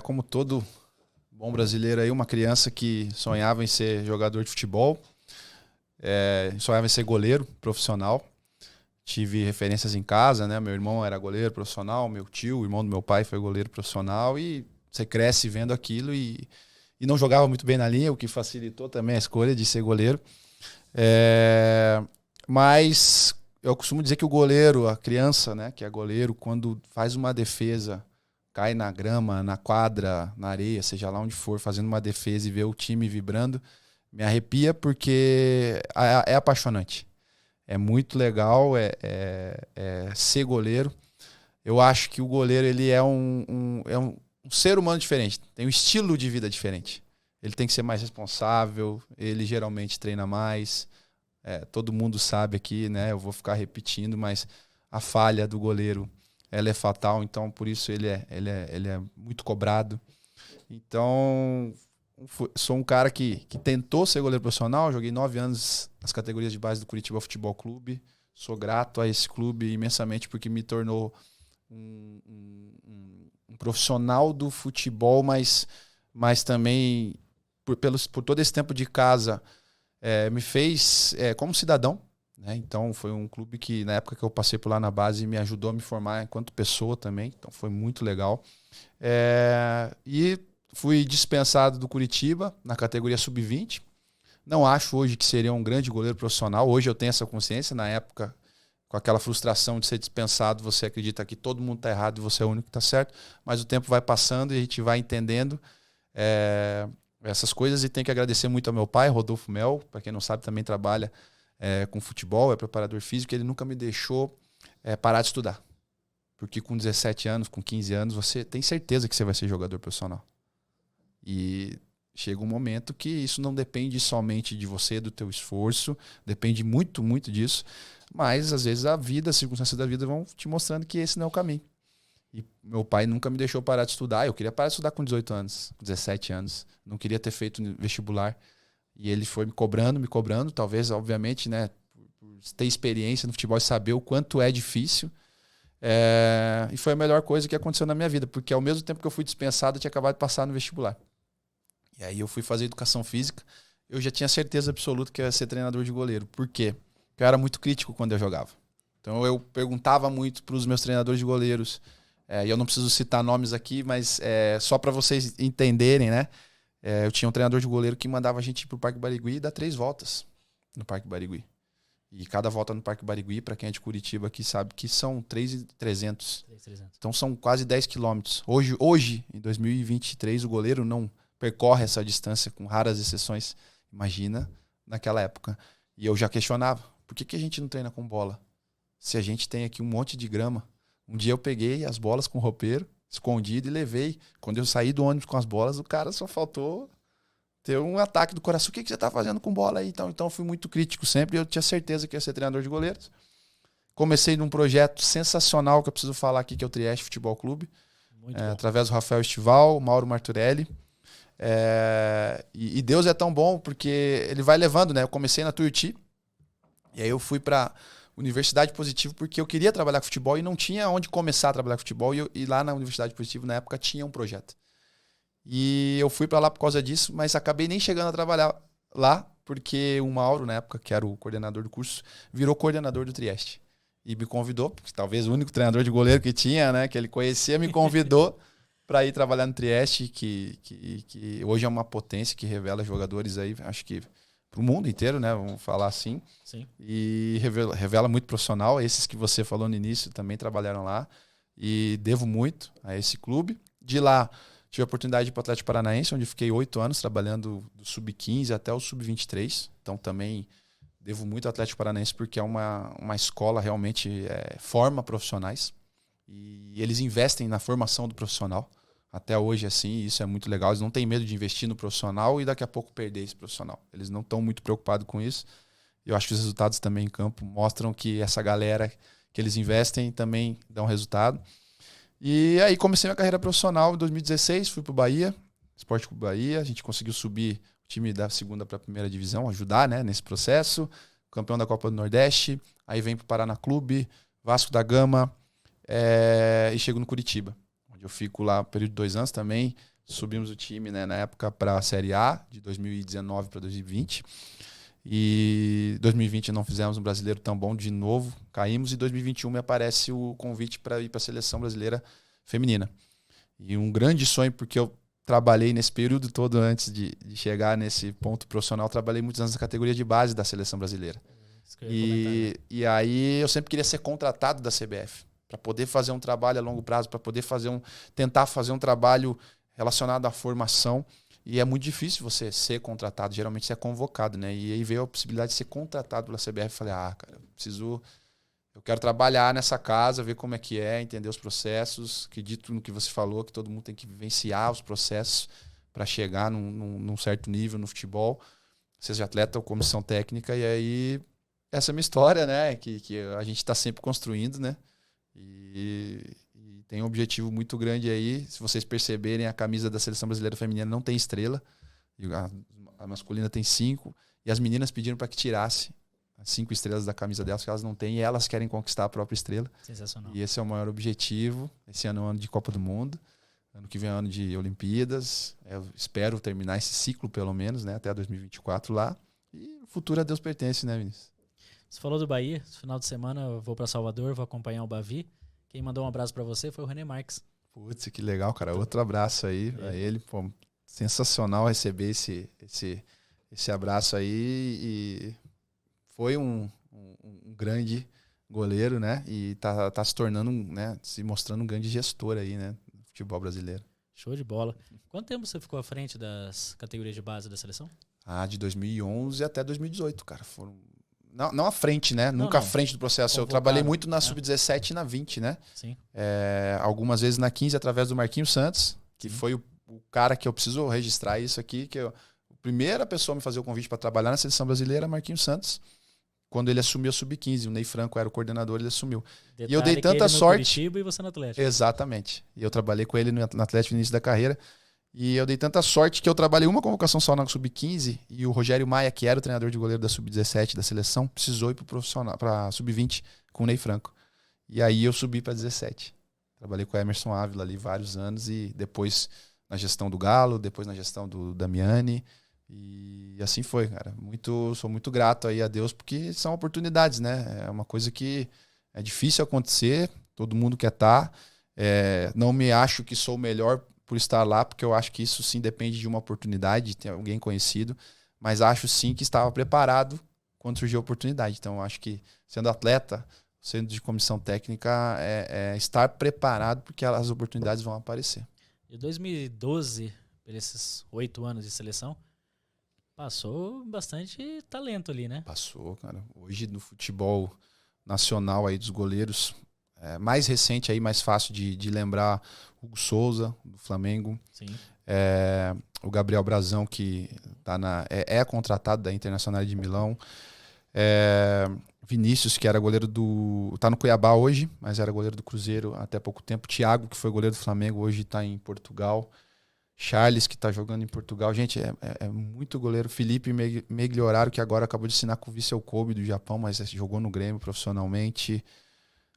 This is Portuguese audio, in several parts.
Como todo bom brasileiro aí, uma criança que sonhava em ser jogador de futebol, sonhava em ser goleiro profissional. Tive referências em casa, né? Meu irmão era goleiro profissional, meu tio, o irmão do meu pai foi goleiro profissional e você cresce vendo aquilo e não jogava muito bem na linha, o que facilitou também a escolha de ser goleiro. Mas eu costumo dizer que o goleiro, a criança, né, que é goleiro, quando faz uma defesa, cai na grama, na quadra, na areia, seja lá onde for, fazendo uma defesa e vê o time vibrando, me arrepia porque é apaixonante. É muito legal ser goleiro. Eu acho que o goleiro ele é um ser humano diferente, tem um estilo de vida diferente. Ele tem que ser mais responsável, ele geralmente treina mais. Todo mundo sabe aqui, né? Eu vou ficar repetindo, mas a falha do goleiro ela é fatal, então por isso ele é muito cobrado. Então, sou um cara que tentou ser goleiro profissional, joguei 9 anos nas categorias de base do Curitiba Futebol Clube. Sou grato a esse clube imensamente porque me tornou um profissional do futebol, mas também por todo esse tempo de casa me fez como cidadão. Né? Então foi um clube que na época que eu passei por lá na base me ajudou a me formar enquanto pessoa também, então foi muito legal. E fui dispensado do Curitiba na categoria sub-20. Não acho hoje que seria um grande goleiro profissional. Hoje eu tenho essa consciência. Na época, com aquela frustração de ser dispensado, você acredita que todo mundo está errado e você é o único que está certo. Mas o tempo vai passando e a gente vai entendendo essas coisas. E tenho que agradecer muito ao meu pai, Rodolfo Mel. Para quem não sabe, também trabalha com futebol, é preparador físico. Ele nunca me deixou parar de estudar. Porque com 17 anos, com 15 anos, você tem certeza que você vai ser jogador profissional. E chega um momento que isso não depende somente de você, do teu esforço, depende muito, muito disso, mas às vezes a vida, as circunstâncias da vida vão te mostrando que esse não é o caminho. E meu pai nunca me deixou parar de estudar, eu queria parar de estudar com 18 anos, com 17 anos, não queria ter feito vestibular, e ele foi me cobrando, talvez, obviamente, né, por ter experiência no futebol e saber o quanto é difícil. E foi a melhor coisa que aconteceu na minha vida, porque ao mesmo tempo que eu fui dispensado, eu tinha acabado de passar no vestibular. E aí eu fui fazer educação física, eu já tinha certeza absoluta que eu ia ser treinador de goleiro. Por quê? Porque eu era muito crítico quando eu jogava. Então eu perguntava muito para os meus treinadores de goleiros, e eu não preciso citar nomes aqui, mas só para vocês entenderem, né? Eu tinha um treinador de goleiro que mandava a gente ir para o Parque Barigui e dar 3 voltas no Parque Barigui. E cada volta no Parque Barigui, para quem é de Curitiba aqui, sabe que são 3.300. Então são quase 10 quilômetros. Hoje, em 2023, o goleiro não percorre essa distância, com raras exceções. Imagina naquela época. E eu já questionava, por que a gente não treina com bola? Se a gente tem aqui um monte de grama. Um dia eu peguei as bolas com o roupeiro, escondido, e levei. Quando eu saí do ônibus com as bolas, o cara só faltou ter um ataque do coração. O que você está fazendo com bola aí? Então eu fui muito crítico sempre. Eu tinha certeza que ia ser treinador de goleiros. Comecei num projeto sensacional que eu preciso falar aqui, que é o Trieste Futebol Clube. Através do Rafael Estival, Mauro Marturelli. E Deus é tão bom porque ele vai levando, né? Eu comecei na Tuiuti e aí eu fui para Universidade Positivo porque eu queria trabalhar com futebol e não tinha onde começar a trabalhar com futebol. E lá na Universidade Positivo, na época, tinha um projeto. E eu fui para lá por causa disso, mas acabei nem chegando a trabalhar lá porque o Mauro, na época, que era o coordenador do curso, virou coordenador do Trieste. E me convidou, porque talvez o único treinador de goleiro que tinha, né, que ele conhecia, me convidou para ir trabalhar no Trieste, que hoje é uma potência que revela jogadores aí, acho que para o mundo inteiro, né? Vamos falar assim. Sim. E revela muito profissional. Esses que você falou no início também trabalharam lá. E devo muito a esse clube. De lá, tive a oportunidade de ir para o Atlético Paranaense, onde fiquei 8 anos trabalhando do sub-15 até o sub-23. Então também devo muito ao Atlético Paranaense porque é uma escola realmente forma profissionais. E eles investem na formação do profissional. Até hoje, assim, isso é muito legal. Eles não têm medo de investir no profissional e daqui a pouco perder esse profissional. Eles não estão muito preocupados com isso. Eu acho que os resultados também em campo mostram que essa galera que eles investem também dão resultado. E aí comecei minha carreira profissional em 2016, fui para o Bahia, Esporte Clube Bahia. A gente conseguiu subir o time da segunda para a primeira divisão, ajudar, né, nesse processo. Campeão da Copa do Nordeste. Aí vem para o Paraná Clube, Vasco da Gama, e chego no Curitiba, onde Eu fico lá um período de 2 anos também. Subimos o time, né, na época para a Série A, de 2019 para 2020. E 2020 não fizemos um brasileiro tão bom de novo, caímos. E 2021 me aparece o convite para ir para a seleção brasileira feminina. E um grande sonho, porque eu trabalhei nesse período todo antes de chegar nesse ponto profissional, trabalhei muitos anos na categoria de base da seleção brasileira. E aí eu sempre queria ser contratado da CBF, para poder fazer um trabalho a longo prazo, para poder tentar fazer um trabalho relacionado à formação. E é muito difícil você ser contratado, geralmente você é convocado, né? E aí veio a possibilidade de ser contratado pela CBF. Falei, cara, eu quero trabalhar nessa casa, ver como é que é, entender os processos. Acredito no que você falou, que todo mundo tem que vivenciar os processos para chegar num certo nível no futebol, seja atleta ou comissão técnica. E aí, essa é a minha história, né? Que a gente está sempre construindo, né? E tem um objetivo muito grande aí. Se vocês perceberem, a camisa da Seleção Brasileira Feminina não tem estrela. A masculina tem 5. E as meninas pediram para que tirasse as 5 estrelas da camisa delas, que elas não têm, e elas querem conquistar a própria estrela. Sensacional. E esse é o maior objetivo. Esse ano é um ano de Copa do Mundo. Ano que vem é um ano de Olimpíadas. Eu espero terminar esse ciclo, pelo menos, né, até 2024 lá. E o futuro a Deus pertence, né, Vinícius? Você falou do Bahia. No final de semana eu vou para Salvador, vou acompanhar o Bavi. Quem mandou um abraço para você foi o René Marques. Putz, que legal, cara. Outro abraço aí a ele. Pô, sensacional receber esse abraço aí. E foi um grande goleiro, né? E tá se tornando, né? Se mostrando um grande gestor aí, né? No futebol brasileiro. Show de bola. Quanto tempo você ficou à frente das categorias de base da seleção? De 2011 até 2018, cara. Não à frente, né? Nunca à frente do processo. Convocado, eu trabalhei muito na Sub-17 e na 20, né? Sim. Algumas vezes na 15 através do Marquinhos Santos, que foi o cara que eu preciso registrar isso aqui, a primeira pessoa a me fazer o convite para trabalhar na seleção brasileira, Marquinhos Santos. Quando ele assumiu a Sub-15, o Ney Franco era o coordenador, ele assumiu. Detalhe, e eu dei tanta sorte. Curitiba e você no Atlético. Exatamente. E eu trabalhei com ele no Atlético no início da carreira. E eu dei tanta sorte que eu trabalhei uma convocação só na Sub-15 e o Rogério Maia, que era o treinador de goleiro da Sub-17 da seleção, precisou ir para Sub-20 com o Ney Franco. E aí eu subi para 17. Trabalhei com o Emerson Ávila ali vários anos e depois na gestão do Galo, depois na gestão do Damiani. E assim foi, cara. Sou muito grato aí a Deus, porque são oportunidades, né? É uma coisa que é difícil acontecer, todo mundo quer estar. Não me acho que sou o melhor por estar lá, porque eu acho que isso sim depende de uma oportunidade, de ter alguém conhecido, mas acho sim que estava preparado quando surgiu a oportunidade. Então, eu acho que sendo atleta, sendo de comissão técnica, estar preparado, porque as oportunidades vão aparecer. De 2012, por esses 8 anos de seleção, passou bastante talento ali, né? Passou, cara. Hoje no futebol nacional aí dos goleiros, mais recente aí, mais fácil de lembrar, Hugo Souza, do Flamengo. Sim. O Gabriel Brazão, que tá é contratado da Internacional de Milão. Vinícius, que era goleiro tá no Cuiabá hoje, mas era goleiro do Cruzeiro até pouco tempo. Thiago, que foi goleiro do Flamengo, hoje está em Portugal. Charles, que está jogando em Portugal. Gente, é muito goleiro. Felipe Meglioraro, que agora acabou de assinar com o Vissel Kobe do Japão, mas jogou no Grêmio profissionalmente.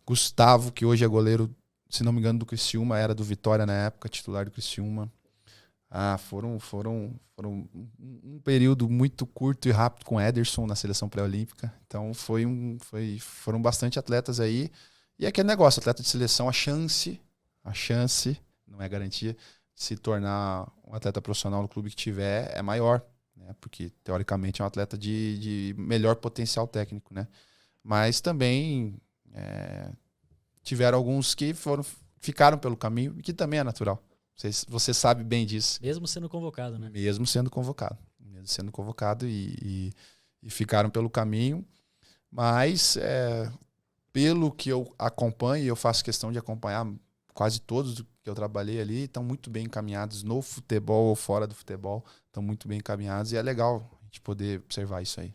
Gustavo, que hoje é goleiro, se não me engano, do Criciúma, era do Vitória na época, titular do Criciúma. Foram um período muito curto e rápido com Ederson na seleção pré-olímpica. Então foram bastante atletas aí. E é aquele negócio, atleta de seleção, a chance, não é garantia, de se tornar um atleta profissional no clube que tiver é maior, né? Porque teoricamente é um atleta de melhor potencial técnico, né? Mas também tiveram alguns que ficaram pelo caminho, e que também é natural. Você sabe bem disso. Mesmo sendo convocado, né? Mesmo sendo convocado e ficaram pelo caminho. Mas, pelo que eu acompanho, e eu faço questão de acompanhar quase todos que eu trabalhei ali, estão muito bem encaminhados no futebol ou fora do futebol, estão muito bem encaminhados, e é legal a gente poder observar isso aí.